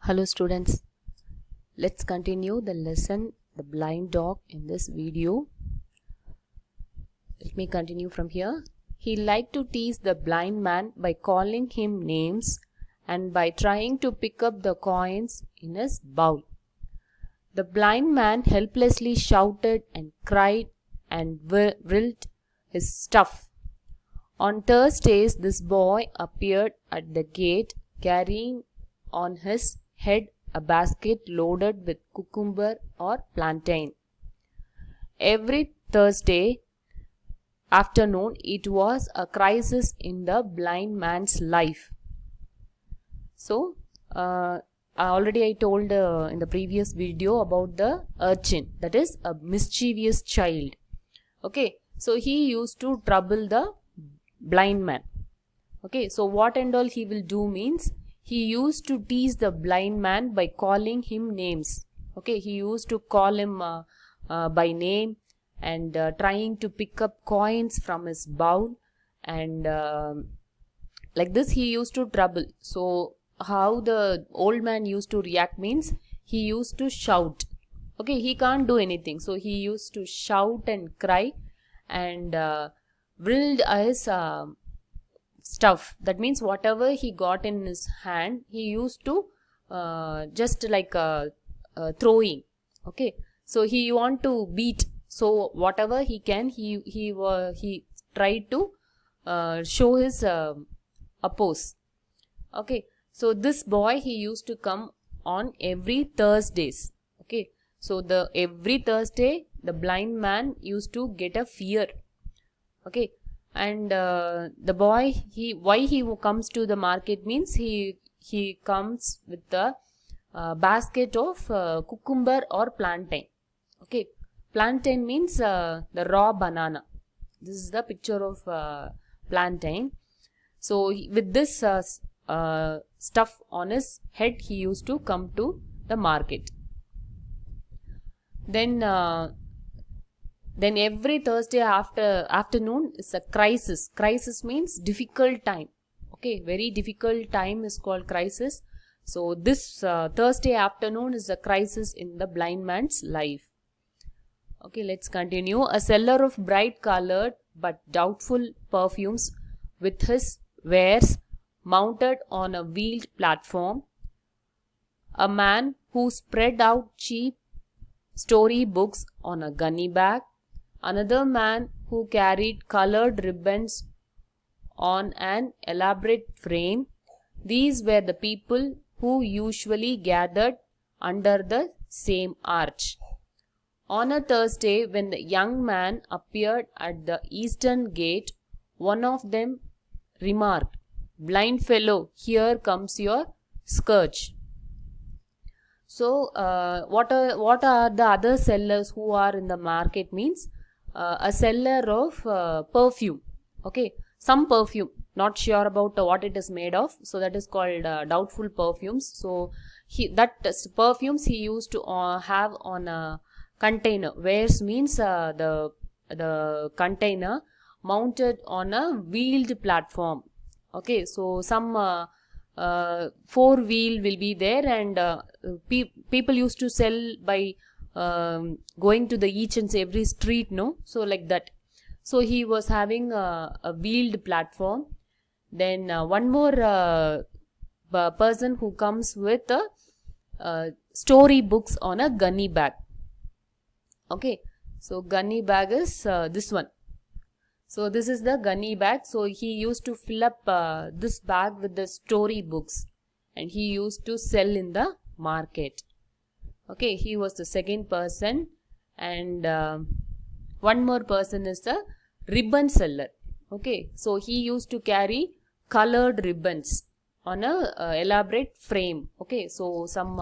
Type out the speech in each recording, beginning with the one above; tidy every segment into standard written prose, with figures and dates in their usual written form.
Hello students, let's continue the lesson The Blind Dog in this video. Let me continue from here. He liked to tease the blind man by calling him names and by trying to pick up the coins in his bowl. The blind man helplessly shouted and cried and wrilled his stuff. On Thursdays, this boy appeared at the gate carrying on his head a basket loaded with cucumber or plantain. Every Thursday afternoon, it was a crisis in the blind man's life. So, already I told in the previous video about the urchin, that is a mischievous child. Okay, so he used to trouble the blind man. Okay, so what and all he will do means, he used to tease the blind man by calling him names. Okay, he used to call him by name and trying to pick up coins from his bowl, and like this he used to trouble. So how the old man used to react means, he used to shout. Okay, he can't do anything, so he used to shout and cry and wrilled his stuff. That means whatever he got in his hand, he used to just like throwing. Okay, so he want to beat, so whatever he can, he tried to show his oppose. Okay, so this boy, he used to come on every Thursdays. Okay, so the every Thursday the blind man used to get a fear. Okay, and the boy, why he comes to the market means, he comes with the basket of cucumber or plantain. Okay, plantain means the raw banana. This is the picture of plantain. So with this stuff on his head, he used to come to the market. Then every Thursday afternoon is a crisis. Crisis means difficult time. Okay, very difficult time is called crisis. So this Thursday afternoon is a crisis in the blind man's life. Okay, let's continue. A seller of bright colored but doubtful perfumes with his wares mounted on a wheeled platform. A man who spread out cheap story books on a gunny bag. Another man who carried colored ribbons on an elaborate frame. These were the people who usually gathered under the same arch. On a Thursday, when the young man appeared at the eastern gate, one of them remarked, "Blind fellow, here comes your scourge." So, what are the other sellers who are in the market means, a seller of perfume. Okay, some perfume, not sure about what it is made of, so that is called doubtful perfumes. So that perfumes he used to have on a container. Wares means the container mounted on a wheeled platform. Okay, so some four wheel will be there, and people used to sell by going to the each and every street, no? So like that. So he was having a wheeled platform. Then one more person who comes with story books on a gunny bag. Okay, so gunny bag is this one. So this is the gunny bag. So he used to fill up this bag with the story books, and he used to sell in the market. Okay, he was the second person. And one more person is the ribbon seller. Okay, so he used to carry colored ribbons on a elaborate frame. Okay, so some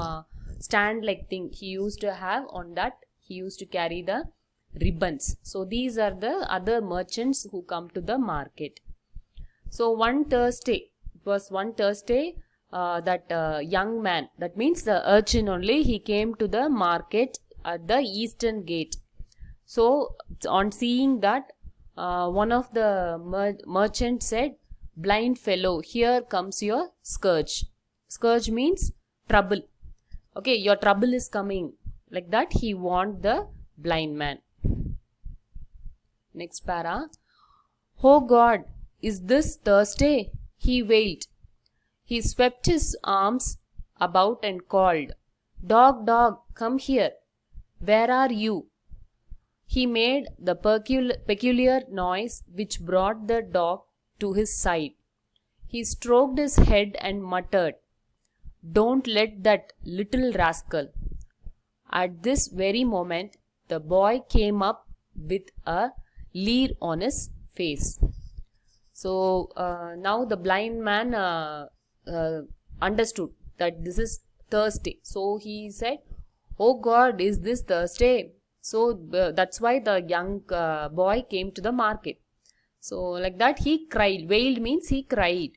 stand like thing he used to have, on that he used to carry the ribbons. So these are the other merchants who come to the market. So one Thursday, it was one Thursday, that young man, that means the urchin only, he came to the market at the eastern gate. So on seeing that, one of the merchants said, "Blind fellow, here comes your scourge." Scourge means trouble. Okay, your trouble is coming. Like that, he warned the blind man. Next para. Oh God, is this Thursday? He wailed. He swept his arms about and called, Dog, dog, come here. Where are you? He made the peculiar noise which brought the dog to his side. He stroked his head and muttered, Don't let that little rascal. At this very moment, the boy came up with a leer on his face. So now the blind man understood that this is Thursday. So he said, Oh God, is this Thursday? So that's why the young boy came to the market. So like that he cried. Wailed means he cried.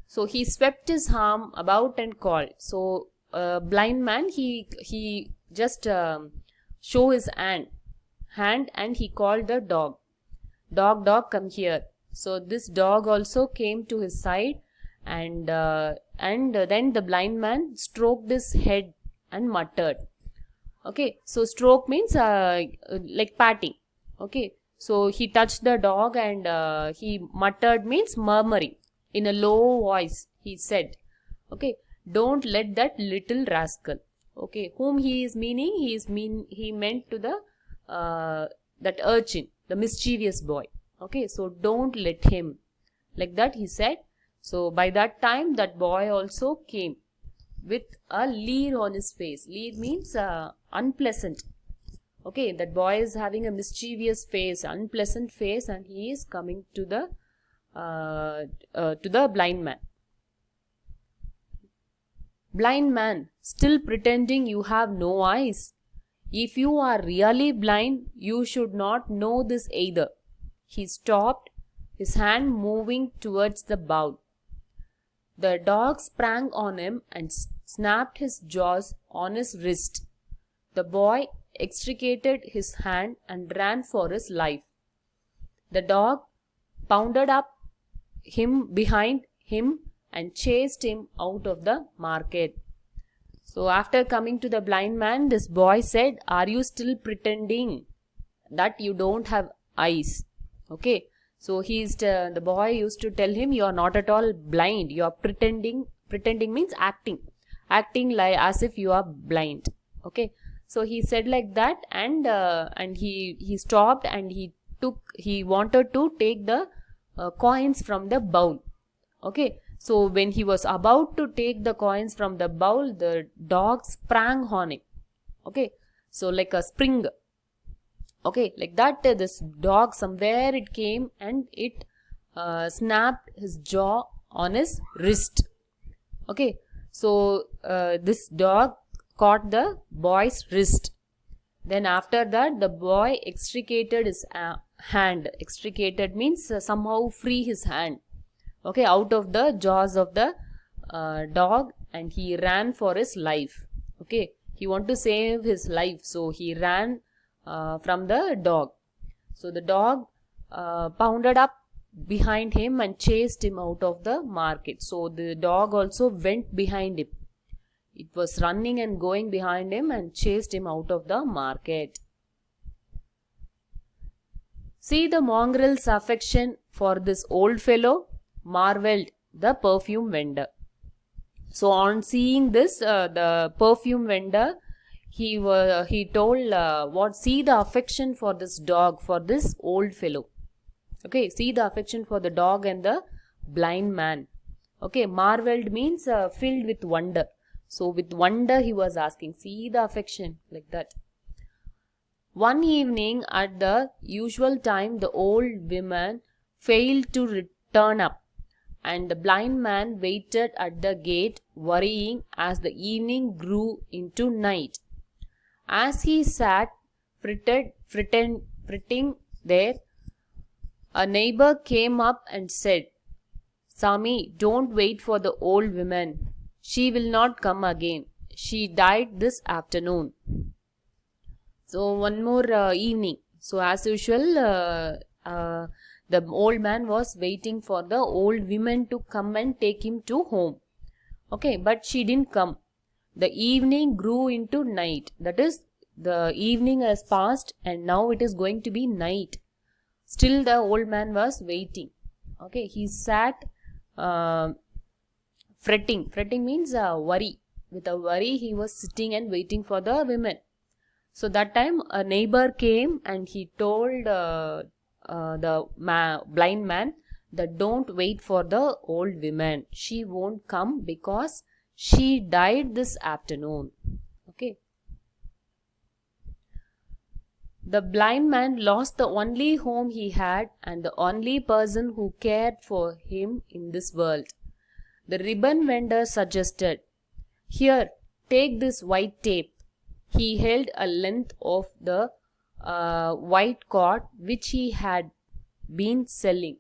So he swept his arm about and called. So blind man, he just show his hand and he called the dog. Dog, dog, come here. So this dog also came to his side, and then the blind man stroked his head and muttered. Okay, so stroke means like patting. Okay, so he touched the dog and he muttered means murmuring in a low voice. He said, okay, don't let that little rascal. Okay, whom he is meaning? He meant to the that urchin, the mischievous boy. Okay, so don't let him. Like that he said. So by that time that boy also came with a leer on his face. Leer means unpleasant. Okay, that boy is having a mischievous face, unpleasant face, and he is coming to the blind man. Blind man, still pretending you have no eyes. If you are really blind, you should not know this either. He stopped, his hand moving towards the bowl. The dog sprang on him and snapped his jaws on his wrist. The boy extricated his hand and ran for his life. The dog pounded up him behind him and chased him out of the market. So after coming to the blind man, this boy said, Are you still pretending that you don't have eyes? Okay. So the boy used to tell him, you are not at all blind. You are pretending. Pretending means acting like as if you are blind. Okay. So he said like that, and he stopped and he wanted to take the coins from the bowl. Okay. So when he was about to take the coins from the bowl, the dog sprang on him. Okay. So like a spring. Okay, like that this dog, somewhere it came and it snapped his jaw on his wrist. Okay, so this dog caught the boy's wrist. Then after that, the boy extricated his hand. Extricated means somehow free his hand. Okay, out of the jaws of the dog, and he ran for his life. Okay, he wanted to save his life, so he ran from the dog. So the dog pounded up behind him and chased him out of the market. So the dog also went behind him. It was running and going behind him and chased him out of the market. See the mongrel's affection for this old fellow, marveled the perfume vendor. So on seeing this, the perfume vendor, he told, see the affection for this dog, for this old fellow. Okay, see the affection for the dog and the blind man. Okay, marveled means filled with wonder. So with wonder he was asking, see the affection, like that. One evening at the usual time, the old woman failed to return up, and the blind man waited at the gate, worrying as the evening grew into night. As he sat fretting there, a neighbor came up and said, Sami, don't wait for the old woman. She will not come again. She died this afternoon. So one more evening. So as usual, the old man was waiting for the old woman to come and take him to home. Okay, but she didn't come. the evening grew into night. That is, the evening has passed and now it is going to be night. Still the old man was waiting. Okay, he sat fretting. Fretting means worry. With a worry, he was sitting and waiting for the women. So that time a neighbor came and he told the blind man that don't wait for the old woman. She won't come because she died this afternoon. Okay. The blind man lost the only home he had and the only person who cared for him in this world. The ribbon vendor suggested, "Here, take this white tape." He held a length of the white cord which he had been selling.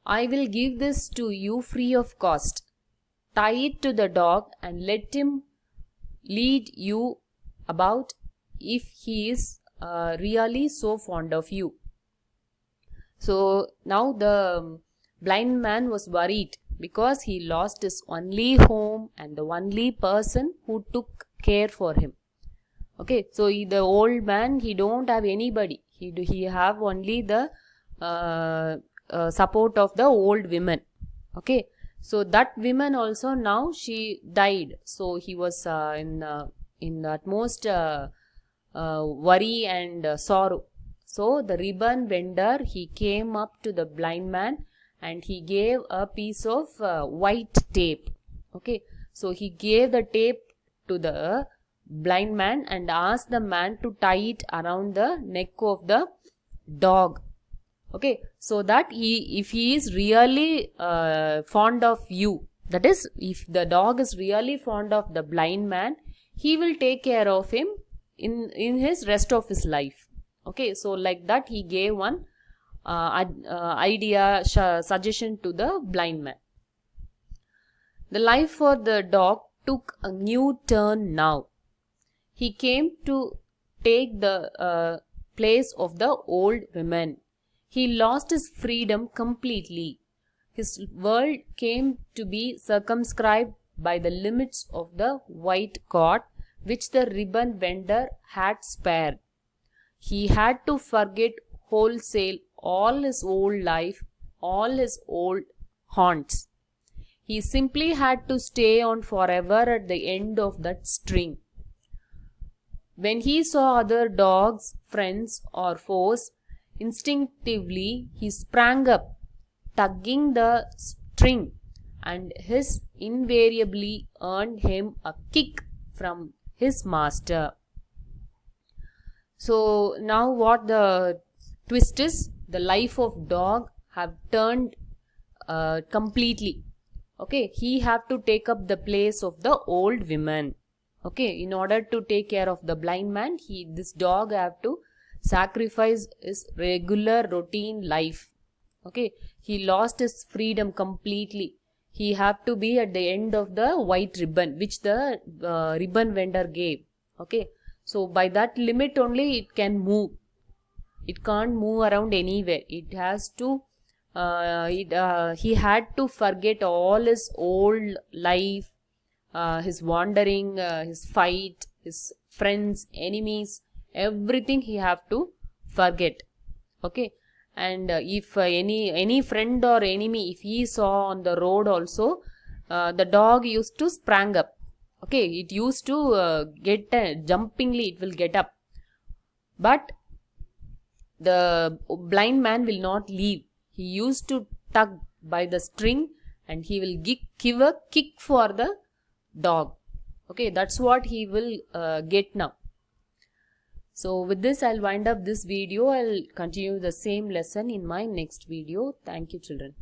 "I will give this to you free of cost. Tie it to the dog and let him lead you about if he is really so fond of you." So now the blind man was worried because he lost his only home and the only person who took care for him. Okay, so the old man, he don't have anybody. He have only the support of the old women. Okay, so that woman also now she died. So he was in the utmost worry and sorrow. So the ribbon vendor, he came up to the blind man and he gave a piece of white tape. Okay, so he gave the tape to the blind man and asked the man to tie it around the neck of the dog. Okay, so that if he is really fond of you, that is, if the dog is really fond of the blind man, he will take care of him in his rest of his life. Okay, so like that he gave one suggestion to the blind man. The life for the dog took a new turn now. He came to take the place of the old woman. He lost his freedom completely. His world came to be circumscribed by the limits of the white cord which the ribbon vendor had spared. He had to forget wholesale all his old life, all his old haunts. He simply had to stay on forever at the end of that string. When he saw other dogs, friends or foes, instinctively he sprang up, tugging the string, and his invariably earned him a kick from his master. So now what the twist is, the life of dog have turned completely. Okay, he have to take up the place of the old woman. Okay, in order to take care of the blind man, this dog have to sacrifice his regular routine life. Okay, he lost his freedom completely. He have to be at the end of the white ribbon which the ribbon vendor gave. Okay, so by that limit only it can move. It can't move around anywhere. It has to he had to forget all his old life, his wandering, his fight, his friends, enemies, everything he have to forget. Okay, and if any friend or enemy, if he saw on the road also, the dog used to sprang up. Okay, it used to get jumpingly, it will get up. But the blind man will not leave. He used to tug by the string and he will give a kick for the dog. Okay, that's what he will get now. So with this, I'll wind up this video. I'll continue the same lesson in my next video. Thank you, children.